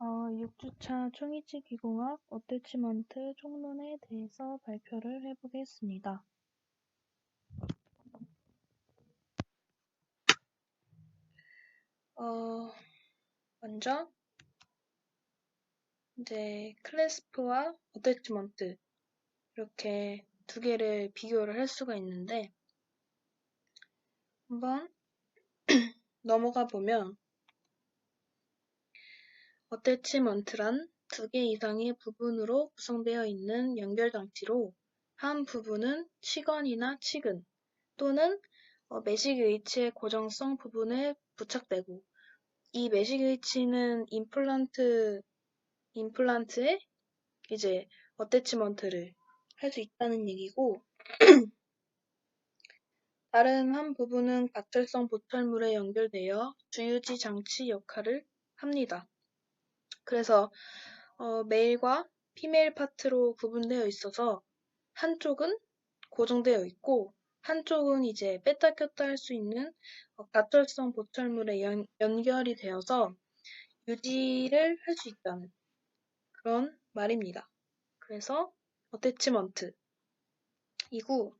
6주차 총이치기공학 어태치먼트 총론에 대해서 발표를 해보겠습니다. 먼저 이제 클래스프와 어태치먼트 이렇게 두 개를 비교를 할 수가 있는데 한번 넘어가 보면 어태치먼트란 두 개 이상의 부분으로 구성되어 있는 연결장치로 한 부분은 치건이나 치근 또는 매식 의치의 고정성 부분에 부착되고 이 매식 의치는 임플란트에 이제 어태치먼트를 할 수 있다는 얘기고 다른 한 부분은 가철성 보철물에 연결되어 주유지 장치 역할을 합니다. 그래서 메일과 피메일 파트로 구분되어 있어서 한쪽은 고정되어 있고 한쪽은 이제 뺐다 꼈다 할 수 있는 가철성 보철물에 연결이 되어서 유지를 할 수 있다는 그런 말입니다. 그래서 어태치먼트 이고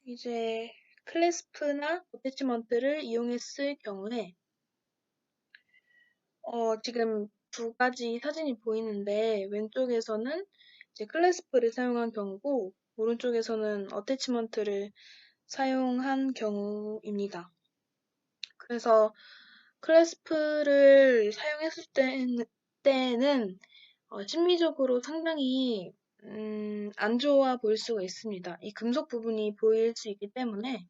이제 클래스프나 어태치먼트를 이용했을 경우에 지금 두 가지 사진이 보이는데 왼쪽에서는 이제 클래스프를 사용한 경우고 오른쪽에서는 어태치먼트를 사용한 경우입니다. 그래서 클래스프를 사용했을 때는 심리적으로 상당히 안 좋아 보일 수가 있습니다. 이 금속 부분이 보일 수 있기 때문에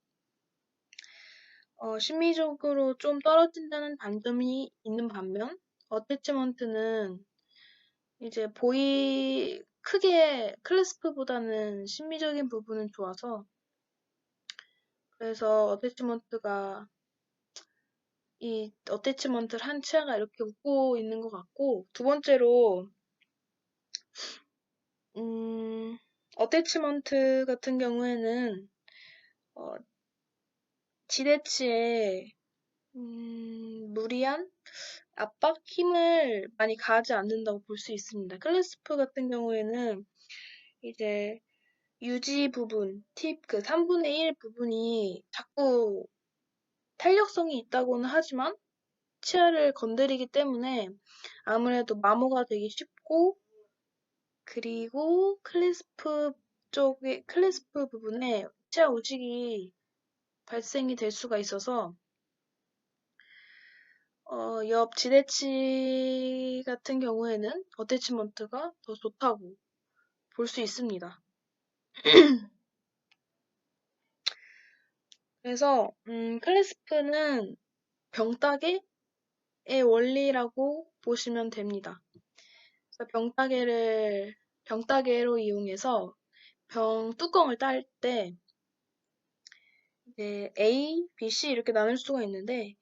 심리적으로 좀 떨어진다는 단점이 있는 반면 어태치먼트는 이제 크게 클래스프보다는 심미적인 부분은 좋아서 그래서 어태치먼트가 이 어태치먼트를 한 치아가 이렇게 웃고 있는 것 같고 두 번째로 어태치먼트 같은 경우에는 지대치에 무리한 압박, 힘을 많이 가하지 않는다고 볼 수 있습니다. 클래스프 같은 경우에는 이제 유지 부분, 팁 그 3분의 1 부분이 자꾸 탄력성이 있다고는 하지만 치아를 건드리기 때문에 아무래도 마모가 되기 쉽고 그리고 클래스프 부분에 치아 우직이 발생이 될 수가 있어서 옆 지대치 같은 경우에는 어태치먼트가 더 좋다고 볼 수 있습니다. 그래서 클래스프는 병따개의 원리라고 보시면 됩니다. 그래서 병따개로 이용해서 병 뚜껑을 딸 때 이제 A, B, C 이렇게 나눌 수가 있는데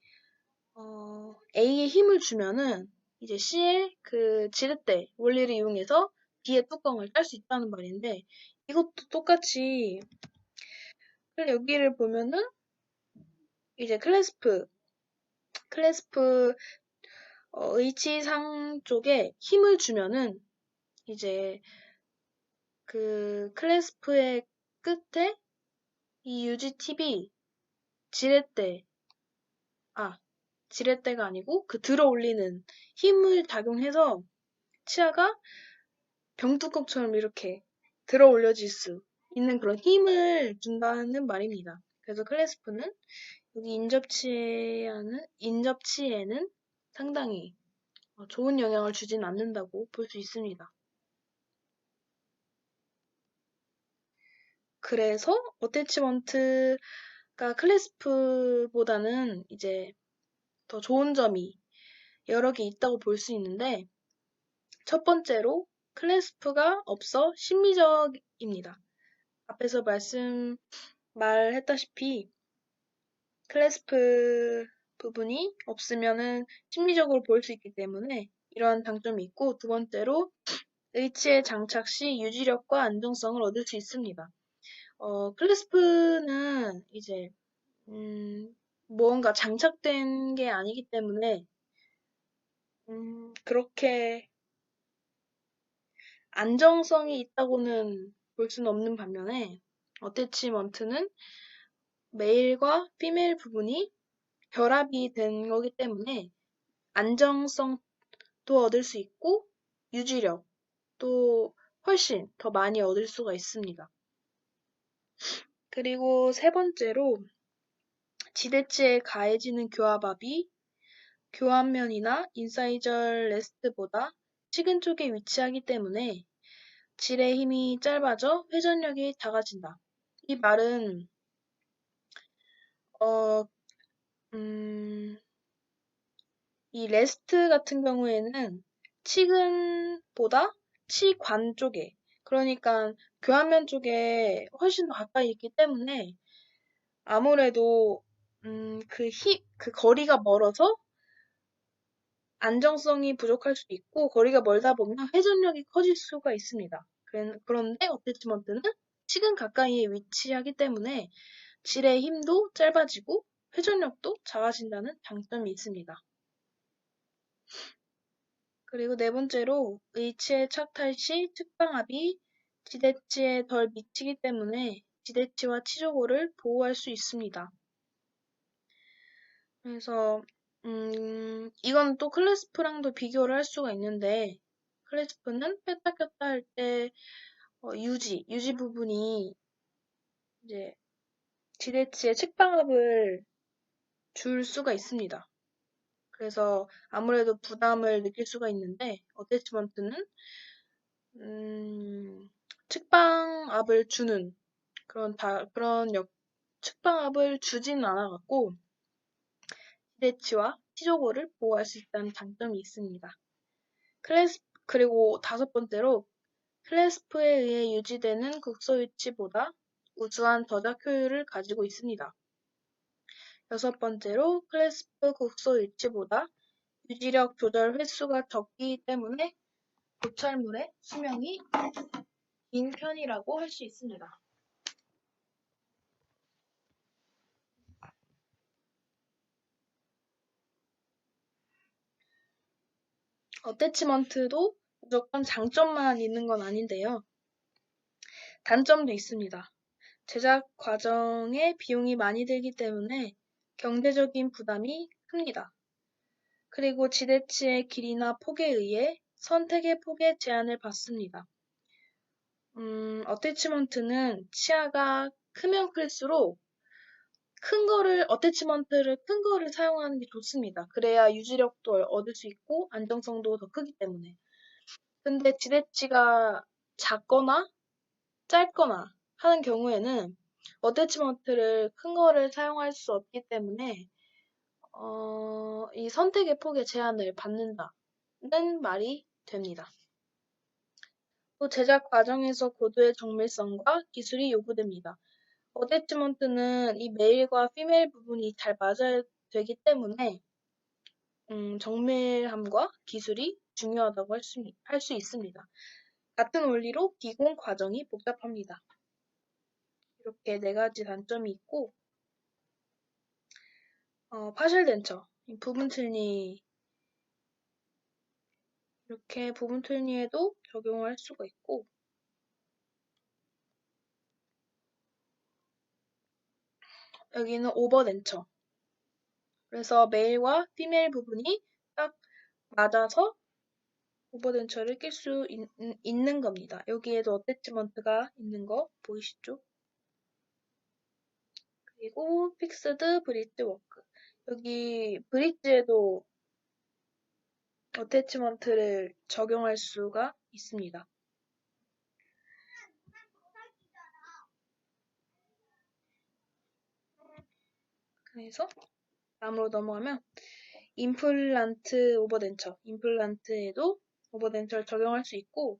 A에 힘을 주면은 이제 C의 그 지렛대 원리를 이용해서 B의 뚜껑을 딸 수 있다는 말인데 이것도 똑같이 여기를 보면은 이제 클래스프 의치상 쪽에 힘을 주면은 이제 그 클래스프의 끝에 이 유지 팁이 지렛대가 아니고 그 들어 올리는 힘을 작용해서 치아가 병뚜껑처럼 이렇게 들어 올려질 수 있는 그런 힘을 준다는 말입니다. 그래서 클래스프는 여기 인접치에는 상당히 좋은 영향을 주진 않는다고 볼 수 있습니다. 그래서 어태치먼트가 클래스프보다는 이제 더 좋은 점이 여러 개 있다고 볼 수 있는데 첫 번째로 클래스프가 없어 심미적입니다. 앞에서 말했다시피 클래스프 부분이 없으면은 심리적으로 보일 수 있기 때문에 이러한 장점이 있고 두 번째로 의치에 장착 시 유지력과 안정성을 얻을 수 있습니다. 클래스프는 이제 무언가 장착된 게 아니기 때문에 그렇게 안정성이 있다고는 볼 수는 없는 반면에 어태치먼트는 메일과 피메일 부분이 결합이 된 거기 때문에 안정성도 얻을 수 있고 유지력도 훨씬 더 많이 얻을 수가 있습니다. 그리고 세 번째로 지대치에 가해지는 교합압이 교합면이나 인사이절 레스트보다 식은 쪽에 위치하기 때문에 질의 힘이 짧아져 회전력이 작아진다. 이 말은 이 레스트 같은 경우에는 치근보다 치관 쪽에, 그러니까 교합면 쪽에 훨씬 더 가까이 있기 때문에 아무래도 그 거리가 멀어서 안정성이 부족할 수도 있고 거리가 멀다 보면 회전력이 커질 수가 있습니다. 그런데 어태치먼트는 치근 가까이에 위치하기 때문에 질의 힘도 짧아지고 회전력도 작아진다는 장점이 있습니다. 그리고 네 번째로 H의 착탈 시 측방압이 지대치에 덜 미치기 때문에 지대치와 치조골을 보호할 수 있습니다. 그래서 이건 또 클래스프랑도 비교를 할 수가 있는데 클래스프는 뺐다 꼈다 할 때 유지 부분이 이제 지대치의 측방압을 줄 수가 있습니다. 그래서 아무래도 부담을 느낄 수가 있는데 어태치먼트는 측방압을 주는 그런 측방압을 주지는 않아갖고 지대치와 치조골을 보호할 수 있다는 장점이 있습니다. 그리고 다섯 번째로 클래스프에 의해 유지되는 극소 위치보다 우수한 저작 효율을 가지고 있습니다. 여섯 번째로 클래스프 극소 위치보다 유지력 조절 횟수가 적기 때문에 고철물의 수명이 긴 편이라고 할 수 있습니다. 어태치먼트도 무조건 장점만 있는 건 아닌데요. 단점도 있습니다. 제작 과정에 비용이 많이 들기 때문에 경제적인 부담이 큽니다. 그리고 지대치의 길이나 폭에 의해 선택의 폭에 제한을 받습니다. 어태치먼트는 치아가 크면 클수록 어태치먼트를 큰 거를 사용하는 게 좋습니다. 그래야 유지력도 얻을 수 있고 안정성도 더 크기 때문에. 근데 지대치가 작거나 짧거나 하는 경우에는 어태치먼트를 큰 거를 사용할 수 없기 때문에 이 선택의 폭에 제한을 받는다는 말이 됩니다. 또 제작 과정에서 고도의 정밀성과 기술이 요구됩니다. 어태치먼트는 이 메일과 피메일 부분이 잘 맞아야 되기 때문에 정밀함과 기술이 중요하다고 할 수 있습니다. 같은 원리로 기공 과정이 복잡합니다. 이렇게 네 가지 단점이 있고 파셜 덴처, 부분 틀니 이렇게 부분 틀니에도 적용을 할 수가 있고 여기는 오버 덴처. 그래서 메일과 피메일 부분이 딱 맞아서 오버 덴처를 낄 수 있는 겁니다. 여기에도 어태치먼트가 있는 거 보이시죠? 그리고 픽스드 브릿지 워크. 여기 브릿지에도 어태치먼트를 적용할 수가 있습니다. 그래서 다음으로 넘어가면 임플란트 오버덴처. 임플란트에도 오버덴처를 적용할 수 있고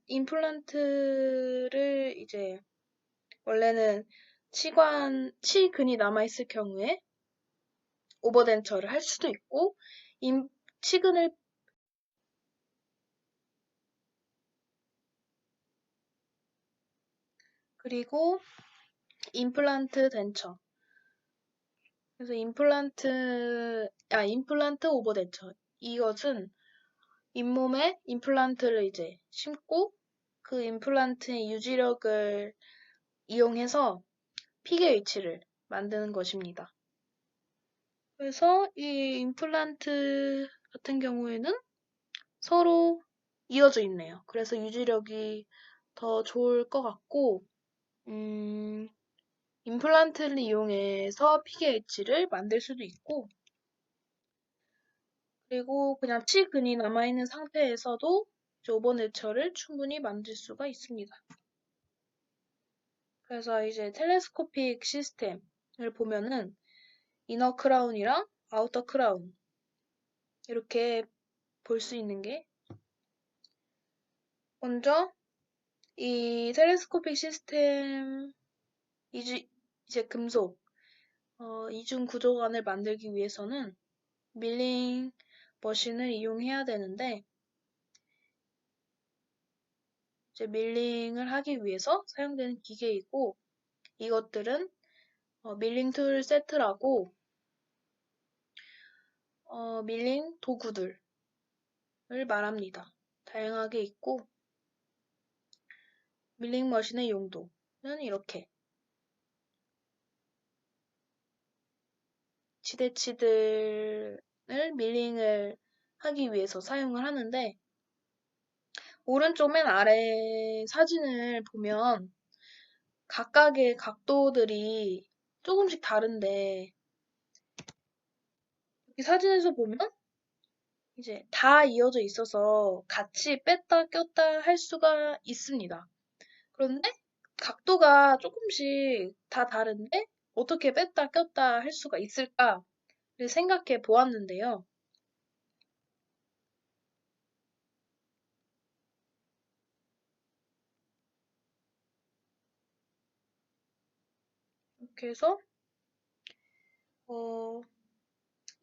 임플란트를 이제 원래는 치근이 남아있을 경우에 오버덴처를 할 수도 있고 치근을 그리고 임플란트 덴처. 그래서 임플란트 오버 덴처. 이것은 잇몸에 임플란트를 이제 심고 그 임플란트의 유지력을 이용해서 픽의 위치를 만드는 것입니다. 그래서 이 임플란트 같은 경우에는 서로 이어져 있네요. 그래서 유지력이 더 좋을 것 같고, 임플란트를 이용해서 픽의 위치를 만들 수도 있고, 그리고 그냥 치근이 남아있는 상태에서도 오버네처를 충분히 만들 수가 있습니다. 그래서 이제 텔레스코픽 시스템을 보면은 이너 크라운이랑 아우터 크라운 이렇게 볼 수 있는 게 먼저 이 텔레스코픽 시스템 이제 금속 이중 구조관을 만들기 위해서는 밀링 머신을 이용해야 되는데 이제 밀링을 하기 위해서 사용되는 기계이고 이것들은 밀링 툴 세트라고 밀링 도구들을 말합니다. 다양하게 있고 밀링 머신의 용도는 이렇게 지대치들을 밀링을 하기 위해서 사용을 하는데 오른쪽 맨 아래 사진을 보면 각각의 각도들이 조금씩 다른데 이 사진에서 보면 이제 다 이어져 있어서 같이 뺐다 꼈다 할 수가 있습니다. 그런데 각도가 조금씩 다 다른데 어떻게 뺐다 꼈다 할 수가 있을까를 생각해 보았는데요. 이렇게 해서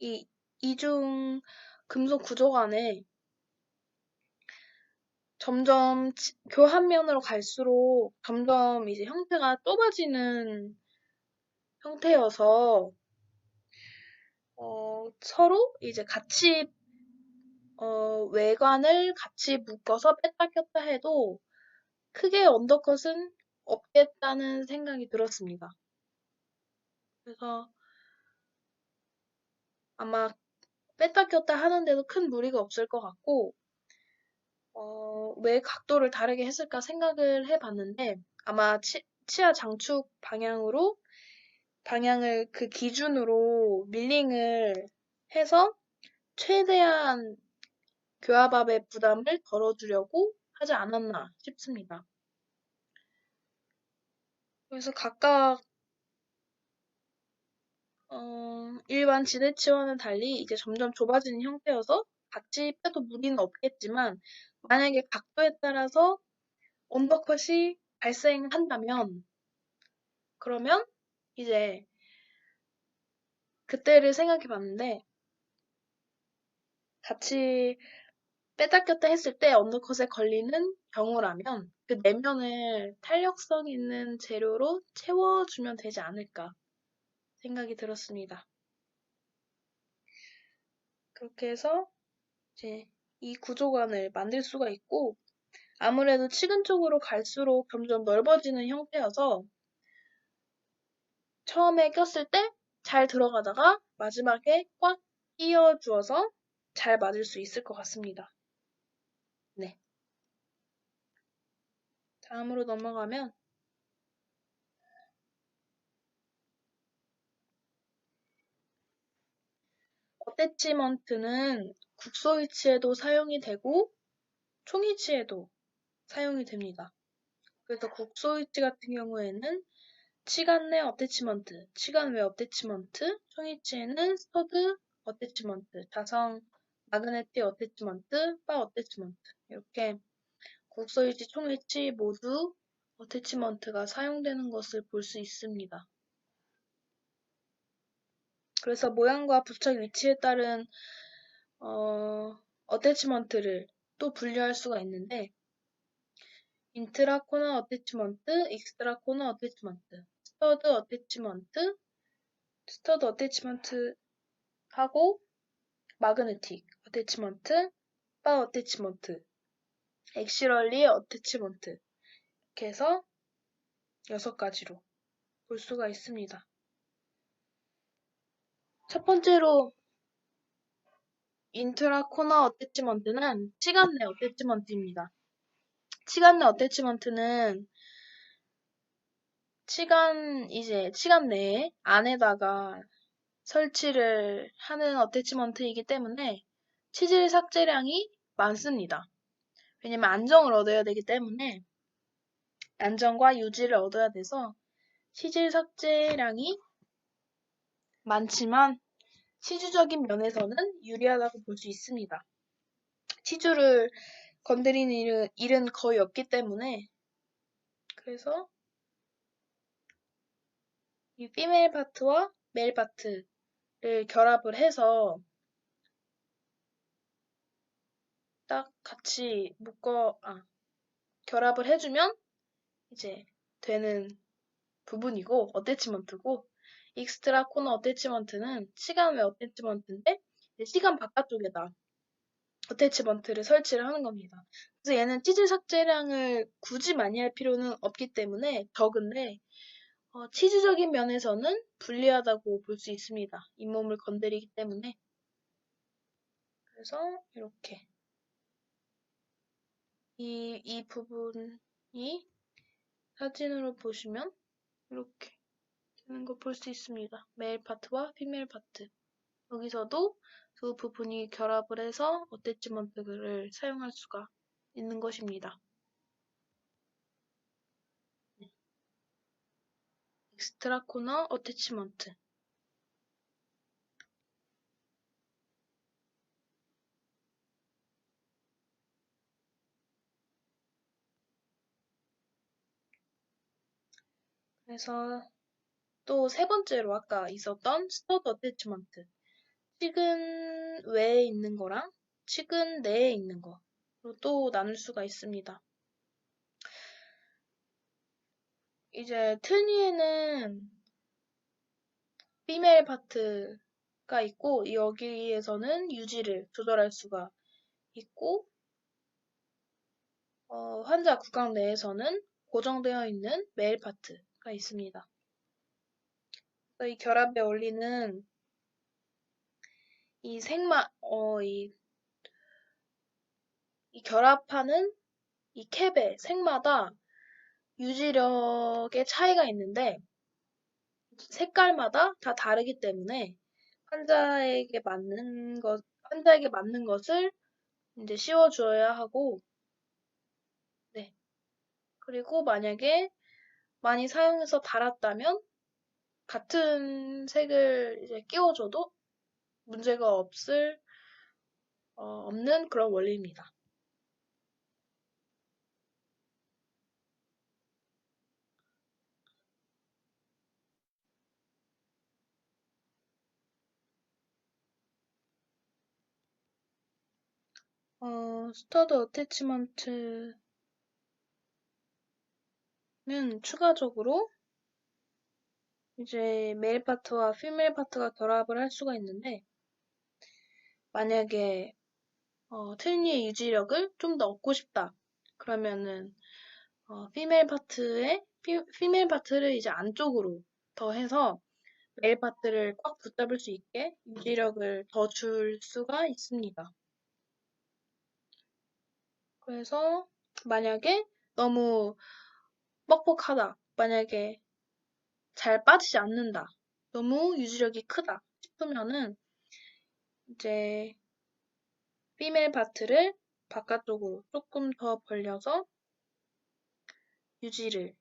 이 이중 금속 구조 간에 점점 교합면으로 갈수록 점점 이제 형태가 좁아지는 형태여서 서로 이제 같이 외관을 같이 묶어서 뺐다 꼈다 해도 크게 언더컷은 없겠다는 생각이 들었습니다. 그래서 아마 뺐다 꼈다 하는데도 큰 무리가 없을 것 같고 왜 각도를 다르게 했을까 생각을 해봤는데 아마 치아 장축 방향을 그 기준으로 밀링을 해서 최대한 교합압의 부담을 덜어주려고 하지 않았나 싶습니다. 그래서 각각 일반 지대치와는 달리 이제 점점 좁아지는 형태여서 같이 빼도 무리는 없겠지만 만약에 각도에 따라서 언더컷이 발생한다면 그러면 이제 그때를 생각해 봤는데 같이 빼다 꼈다 했을 때 언더컷에 걸리는 경우라면 그 내면을 탄력성 있는 재료로 채워주면 되지 않을까 생각이 들었습니다. 그렇게 해서 이제 이 구조관을 만들 수가 있고 아무래도 치근 쪽으로 갈수록 점점 넓어지는 형태여서 처음에 꼈을 때 잘 들어가다가 마지막에 꽉 끼워주어서 잘 맞을 수 있을 것 같습니다. 네. 다음으로 넘어가면 어태치먼트는 국소 위치에도 사용이 되고 총 위치에도 사용이 됩니다. 그래서 국소 위치 같은 경우에는 치간 내 어태치먼트, 치간 외 어태치먼트, 총 위치에는 스터드 어태치먼트, 자성 마그네틱 어태치먼트, 바 어태치먼트 이렇게 국소 위치, 총 위치 모두 어태치먼트가 사용되는 것을 볼 수 있습니다. 그래서 모양과 부착 위치에 따른 어태치먼트를 또 분류할 수가 있는데 인트라 코너 어태치먼트, 익스트라 코너 어태치먼트, 스터드 어태치먼트 하고 마그네틱 어태치먼트, 바 어태치먼트, 엑시럴리 어태치먼트 이렇게 해서 6가지로 볼 수가 있습니다. 첫 번째로 인트라 코너 어태치먼트는 시간 내 어태치먼트입니다. 시간 내 어태치먼트는 시간 내에 안에다가 설치를 하는 어태치먼트이기 때문에 치질 삭제량이 많습니다. 왜냐면 안정을 얻어야 되기 때문에 안정과 유지를 얻어야 돼서 치질 삭제량이 많지만 치주적인 면에서는 유리하다고 볼 수 있습니다. 치주를 건드리는 일은 거의 없기 때문에 그래서 이 피메일 파트와 메일 파트를 결합을 해서 딱 같이 결합을 해주면 이제 되는 부분이고 어태치먼트고 익스트라 코너 어태치먼트는 시간 외 어태치먼트인데 시간 바깥쪽에다 어태치먼트를 설치를 하는 겁니다. 그래서 얘는 치질 삭제량을 굳이 많이 할 필요는 없기 때문에 적은데 치주적인 면에서는 불리하다고 볼 수 있습니다. 잇몸을 건드리기 때문에. 그래서 이렇게 이 부분이 사진으로 보시면 이렇게 되는 거 볼 수 있습니다. 메일 파트와 피메일 파트. 여기서도 두 부분이 결합을 해서 어태치먼트를 사용할 수가 있는 것입니다. 익스트라 코너 어태치먼트. 그래서 또 세 번째로 아까 있었던 스터드 어태치먼트. 측은 외에 있는 거랑 측은 내에 있는 거로 또 나눌 수가 있습니다. 이제 트니에는 피메일 파트가 있고 여기에서는 유지를 조절할 수가 있고 환자 구강 내에서는 고정되어 있는 메일 파트가 있습니다. 이 결합의 원리는 이 결합하는 이 캡의 색마다 유지력의 차이가 있는데 색깔마다 다 다르기 때문에 환자에게 맞는 것을 이제 씌워줘야 하고, 네. 그리고 만약에 많이 사용해서 닳았다면 같은 색을 이제 끼워줘도 문제가 없는 그런 원리입니다. 스터드 어태치먼트는 추가적으로 이제 메일 파트와 피메일 파트가 결합을 할 수가 있는데 만약에 트리니의 유지력을 좀 더 얻고 싶다. 그러면은 피메일 파트를 이제 안쪽으로 더해서 메일 파트를 꽉 붙잡을 수 있게 유지력을 더 줄 수가 있습니다. 그래서 만약에 너무 뻑뻑하다. 만약에 잘 빠지지 않는다. 너무 유지력이 크다 싶으면은 이제 피메일 파트를 바깥쪽으로 조금 더 벌려서 유지를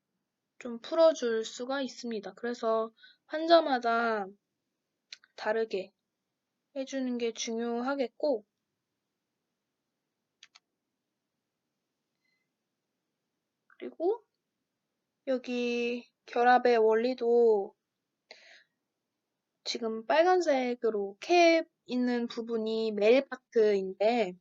좀 풀어줄 수가 있습니다. 그래서 환자마다 다르게 해주는 게 중요하겠고, 그리고 여기 결합의 원리도 지금 빨간색으로 캡 있는 부분이 메일 파트인데,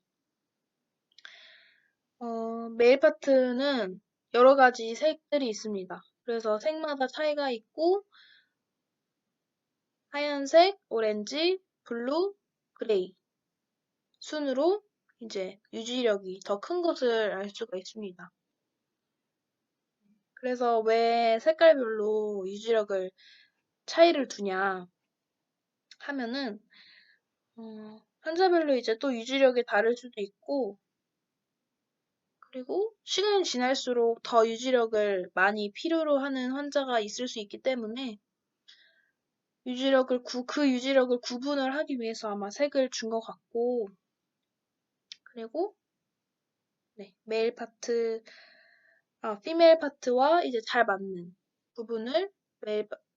메일 파트는 여러 가지 색들이 있습니다. 그래서 색마다 차이가 있고 하얀색, 오렌지, 블루, 그레이 순으로 이제 유지력이 더 큰 것을 알 수가 있습니다. 그래서 왜 색깔별로 유지력을 차이를 두냐 하면은 환자별로 이제 또 유지력이 다를 수도 있고 그리고 시간이 지날수록 더 유지력을 많이 필요로 하는 환자가 있을 수 있기 때문에 그 유지력을 구분을 하기 위해서 아마 색을 준 것 같고 그리고 네, 피메일 파트와 이제 잘 맞는 부분을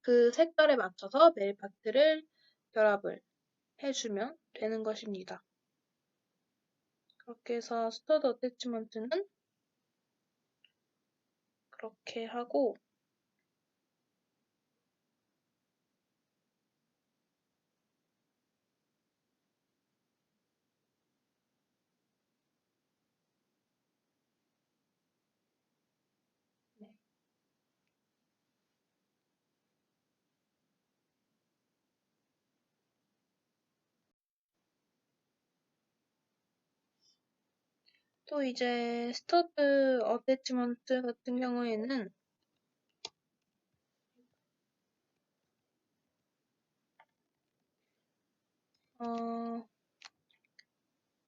그 색깔에 맞춰서 메일 파트를 결합을 해주면 되는 것입니다. 그렇게 해서 스터드 어태치먼트는 그렇게 하고 네. 또 이제 스터드 어태치먼트 같은 경우에는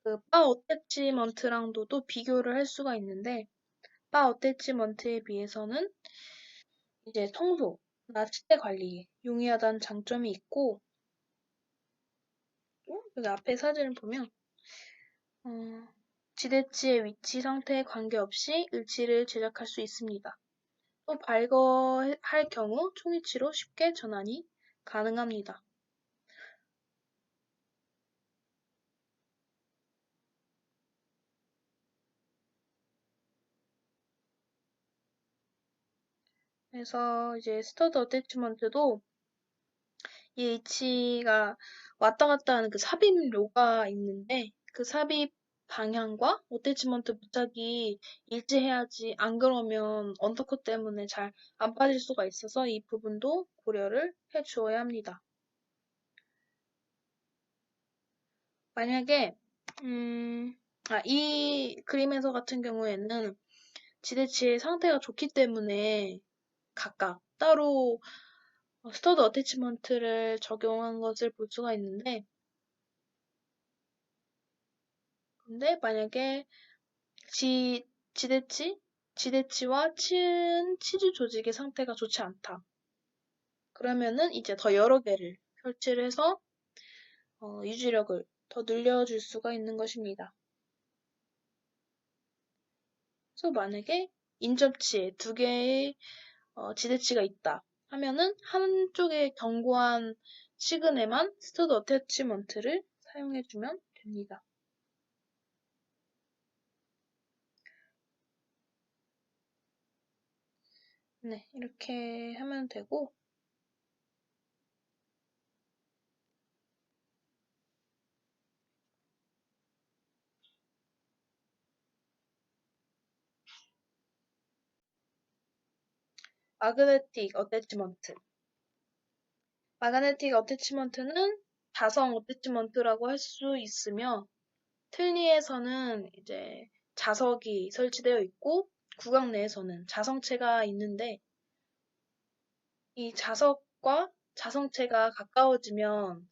그 바 어태치먼트랑도 또 비교를 할 수가 있는데 바 어태치먼트에 비해서는 이제 청소나 치대 관리에 용이하다는 장점이 있고 여기 앞에 사진을 보면 지대치의 위치 상태에 관계없이 일치를 제작할 수 있습니다. 또 발거할 경우 총위치로 쉽게 전환이 가능합니다. 그래서 이제 스터드 어태치먼트도 이 H가 왔다 갔다 하는 그 삽입로가 있는데 그 삽입 방향과 어태치먼트 부착이 일치해야지 안 그러면 언더컷 때문에 잘 안 빠질 수가 있어서 이 부분도 고려를 해 주어야 합니다. 만약에 이 그림에서 같은 경우에는 지대치의 상태가 좋기 때문에 각각 따로 스터드 어태치먼트를 적용한 것을 볼 수가 있는데 근데 만약에 지대치와 치주 조직의 상태가 좋지 않다. 그러면은 이제 더 여러 개를 설치를 해서 유지력을 더 늘려줄 수가 있는 것입니다. 그래서 만약에 인접치에 두 개의 지대치가 있다 하면은 한쪽의 견고한 시근에만 스터드 어태치먼트를 사용해주면 됩니다. 네, 이렇게 하면 되고 마그네틱 어태치먼트 마그네틱 어태치먼트는 자성 어태치먼트라고 할 수 있으며 틀니에서는 이제 자석이 설치되어 있고 구강 내에서는 자성체가 있는데 이 자석과 자성체가 가까워지면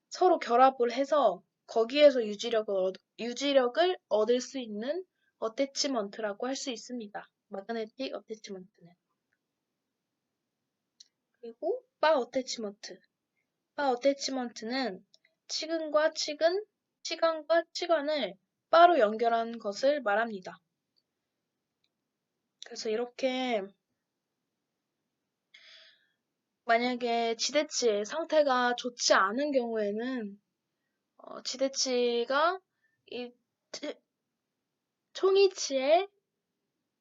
서로 결합을 해서 거기에서 유지력을 얻을 수 있는 어태치먼트라고 할 수 있습니다. 마그네틱 어태치먼트는. 그리고 바 어태치먼트. 바 어태치먼트는 치간과 치관을 바로 연결한 것을 말합니다. 그래서 이렇게 만약에 지대치의 상태가 좋지 않은 경우에는 지대치가 이 총이치의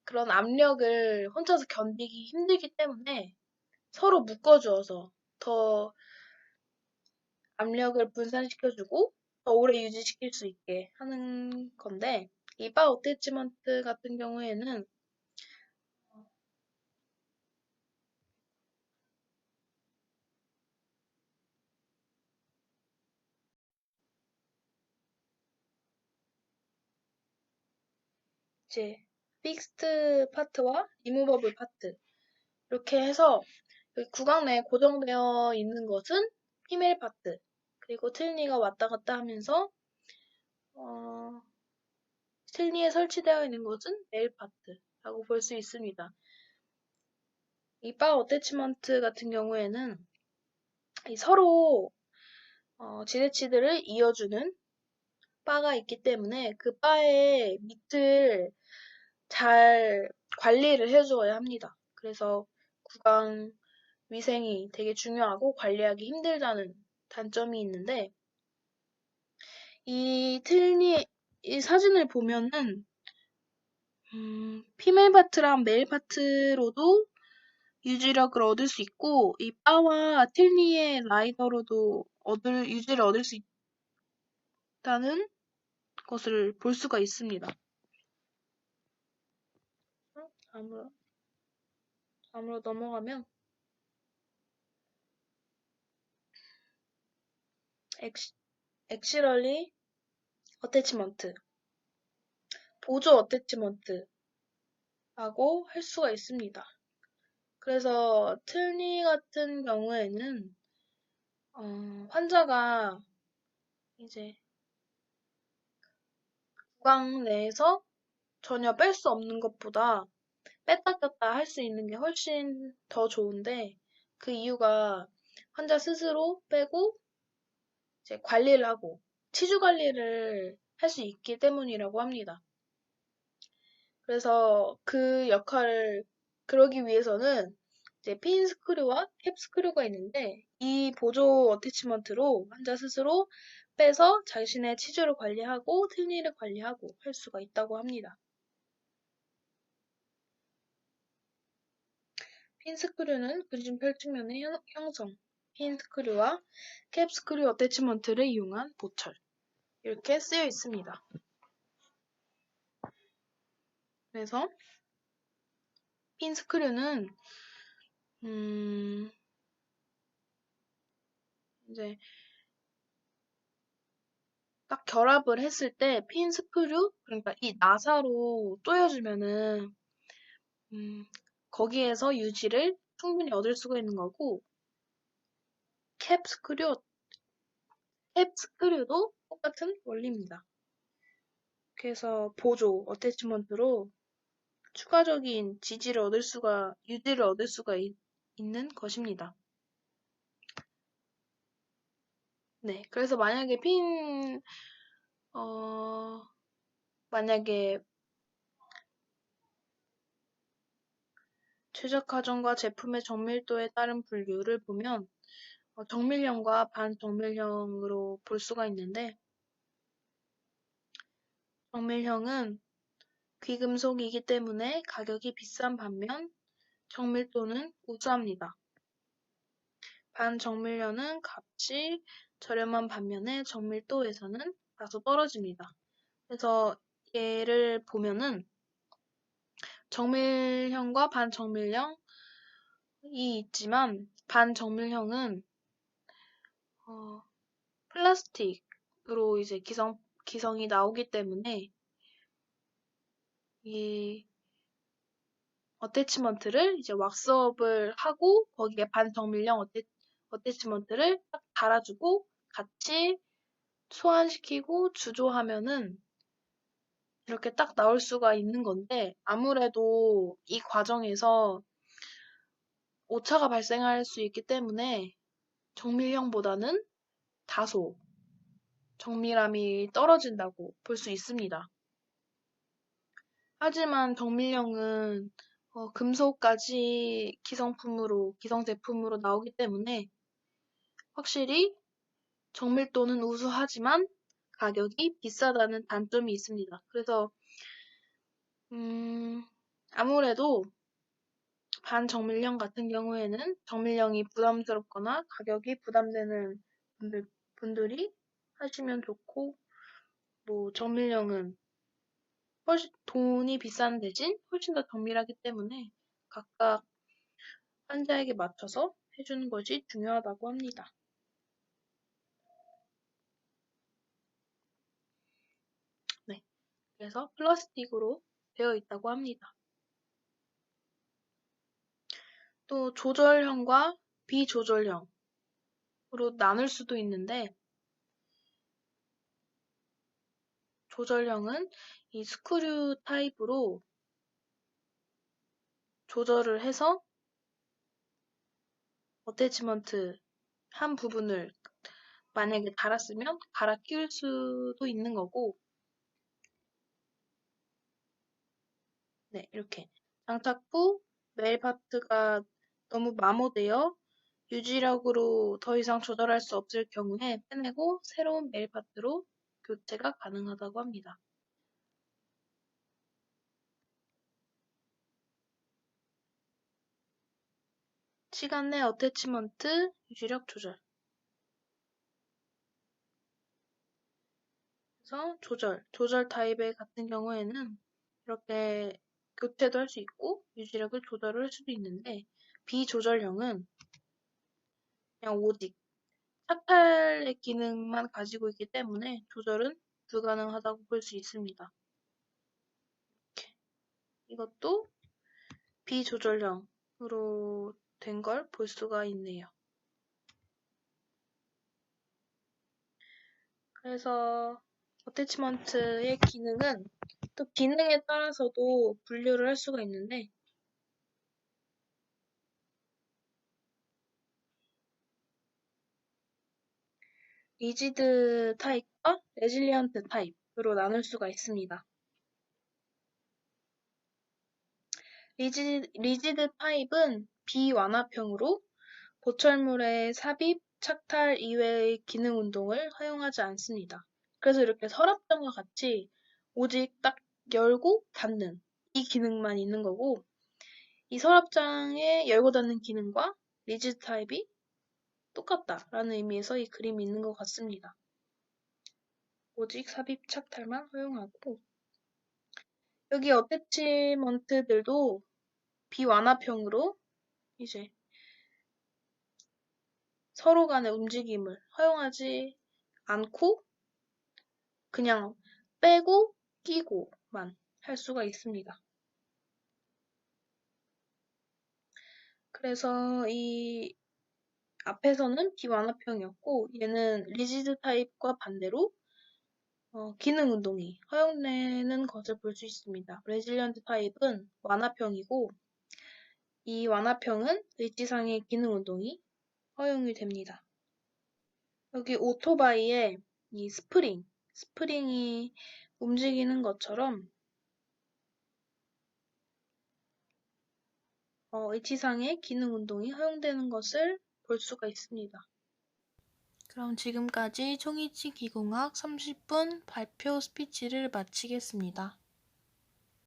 그런 압력을 혼자서 견디기 힘들기 때문에 서로 묶어주어서 더 압력을 분산시켜주고 더 오래 유지시킬 수 있게 하는 건데 이 바 어태치먼트 같은 경우에는 이제 픽스트 파트와 리무버블 파트 이렇게 해서 구강 내에 고정되어 있는 것은 피멜 파트, 그리고 틀니가 왔다 갔다 하면서 틀니에 설치되어 있는 것은 메일 파트라고 볼 수 있습니다. 이 바 어태치먼트 같은 경우에는 서로 지대치들을 이어주는 바가 있기 때문에 그 바의 밑을 잘 관리를 해주어야 합니다. 그래서 구강 위생이 되게 중요하고 관리하기 힘들다는 단점이 있는데, 이 사진을 보면은 피멜 파트랑 메일 파트로도 유지력을 얻을 수 있고, 이 바와 틀니의 라이더로도 유지를 얻을 수 있다는 것을 볼 수가 있습니다. 다음으로 넘어가면 엑시럴리 어태치먼트, 보조 어태치먼트라고 할 수가 있습니다. 그래서 틀니 같은 경우에는 환자가 이제 구강 내에서 전혀 뺄 수 없는 것보다 뺐다 꼈다 할 수 있는 게 훨씬 더 좋은데, 그 이유가 환자 스스로 빼고 이제 관리를 하고 치주 관리를 할 수 있기 때문이라고 합니다. 그래서 그 역할을 그러기 위해서는 이제 핀 스크류와 캡 스크류가 있는데, 이 보조 어태치먼트로 환자 스스로 빼서 자신의 치주를 관리하고 틀니를 관리하고 할 수가 있다고 합니다. 핀 스크류는 그림 펼치면의 형성, 핀 스크류와 캡 스크류 어태치먼트를 이용한 보철, 이렇게 쓰여 있습니다. 그래서 핀 스크류는 이제 딱 결합을 했을 때 핀 스크류, 그러니까 이 나사로 조여주면은 거기에서 유지를 충분히 얻을 수가 있는 거고, 캡 스크류도 똑같은 원리입니다. 그래서 보조 어태치먼트로 추가적인 유지를 얻을 수가 있는 것입니다. 네, 그래서 만약에 제작 과정과 제품의 정밀도에 따른 분류를 보면 정밀형과 반정밀형으로 볼 수가 있는데, 정밀형은 귀금속이기 때문에 가격이 비싼 반면 정밀도는 우수합니다. 반정밀형은 값이 저렴한 반면에 정밀도에서는 다소 떨어집니다. 그래서 얘를 보면은 정밀형과 반정밀형이 있지만, 반정밀형은 플라스틱으로 이제 기성이 나오기 때문에 이 어태치먼트를 이제 왁스업을 하고 거기에 반정밀형 어태치먼트를 딱 달아주고 같이 소환시키고 주조하면은 이렇게 딱 나올 수가 있는 건데, 아무래도 이 과정에서 오차가 발생할 수 있기 때문에 정밀형보다는 다소 정밀함이 떨어진다고 볼 수 있습니다. 하지만 정밀형은 금속까지 기성 제품으로 나오기 때문에 확실히 정밀도는 우수하지만 가격이 비싸다는 단점이 있습니다. 그래서 아무래도 반정밀형 같은 경우에는 정밀형이 부담스럽거나 가격이 부담되는 분들이 하시면 좋고, 뭐 정밀형은 훨씬 돈이 비싼 대신 훨씬 더 정밀하기 때문에 각각 환자에게 맞춰서 해주는 것이 중요하다고 합니다. 네, 그래서 플라스틱으로 되어 있다고 합니다. 또 조절형과 비조절형으로 나눌 수도 있는데, 조절형은 이 스크류 타입으로 조절을 해서 어태치먼트 한 부분을 만약에 달았으면 갈아 끼울 수도 있는 거고, 네, 이렇게 장착 후 메일 파트가 너무 마모되어 유지력으로 더 이상 조절할 수 없을 경우에 빼내고 새로운 메일 파트로 교체가 가능하다고 합니다. 시간 내 어태치먼트 유지력 조절. 그래서 조절 타입의 같은 경우에는 이렇게 교체도 할 수 있고 유지력을 조절을 할 수도 있는데, 비조절형은 그냥 오직 착탈의 기능만 가지고 있기 때문에 조절은 불가능하다고 볼 수 있습니다. 이것도 비조절형으로 된 걸 볼 수가 있네요. 그래서 어태치먼트의 기능은 또 기능에 따라서도 분류를 할 수가 있는데, 리지드 타입과 레질리언트 타입으로 나눌 수가 있습니다. 리지드 타입은 비완합형으로 보철물의 삽입, 착탈 이외의 기능 운동을 허용하지 않습니다. 그래서 이렇게 서랍장과 같이 오직 딱 열고 닫는 이 기능만 있는 거고, 이 서랍장의 열고 닫는 기능과 리지드 타입이 똑같다라는 의미에서 이 그림이 있는 것 같습니다. 오직 삽입, 착탈만 허용하고, 여기 어태치먼트들도 비완합형으로 이제 서로 간의 움직임을 허용하지 않고 그냥 빼고 끼고만 할 수가 있습니다. 그래서 이 앞에서는 비완합형이었고, 얘는 리지드 타입과 반대로 기능 운동이 허용되는 것을 볼 수 있습니다. 레질리언트 타입은 완합형이고, 이 완합형은 의지상의 기능 운동이 허용이 됩니다. 여기 오토바이에 이 스프링이 움직이는 것처럼 의지상의 기능 운동이 허용되는 것을 볼 수가 있습니다. 그럼 지금까지 총이치 기공학 30분 발표 스피치를 마치겠습니다.